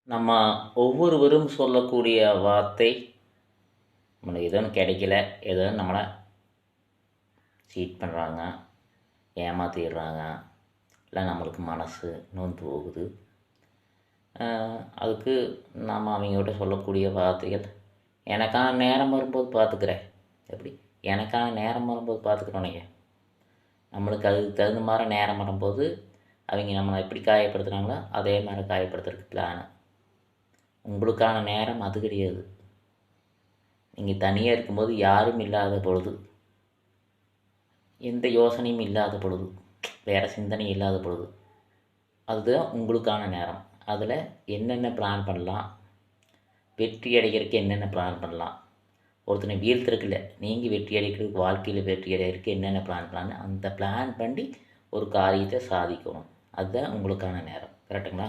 நம்ம ஒவ்வொருவரும் சொல்லக்கூடிய வார்த்தை, நம்மளுக்கு ஏதோ ஒன்று கிடைக்கல, ஏதோ நம்மளை சீட் பண்ணுறாங்க, ஏமாற்றிடுறாங்க, இல்லை நம்மளுக்கு மனசு நொந்து போகுது. அதுக்கு நாம் அவங்ககிட்ட சொல்லக்கூடிய வார்த்தைகள், எனக்கான நேரம் வரும்போது பார்த்துக்கிறேன். எப்படி எனக்கான நேரம் வரும்போது பார்த்துக்கிறோன்னீங்க. நம்மளுக்கு அதுக்கு தகுந்த மாதிரி நேரம் வரும்போது அவங்க நம்மளை எப்படி காயப்படுத்துகிறாங்களோ அதே மாதிரி காயப்படுத்துறதுக்கு பிளானு. உங்களுக்கான நேரம் அது கிடையாது. நீங்கள் தனியாக இருக்கும்போது யாரும் இல்லாத பொழுது, எந்த யோசனையும் இல்லாத பொழுது, வேறு சிந்தனை இல்லாத பொழுது, அதுதான் உங்களுக்கான நேரம். அதில் என்னென்ன பிளான் பண்ணலாம், வெற்றி அடைகிறதுக்கு என்னென்ன பிளான் பண்ணலாம், ஒருத்தனை வீழ்த்துறதுக்குள்ள நீங்கள் வெற்றி அடைக்கிறதுக்கு, வாழ்க்கையில் வெற்றி அடைகிறதுக்கு என்னென்ன பிளான் பண்ணலாம், அந்த பிளான் பண்ணி ஒரு காரியத்தை சாதிக்கணும். அதுதான் உங்களுக்கான நேரம். கரெக்டுங்களா?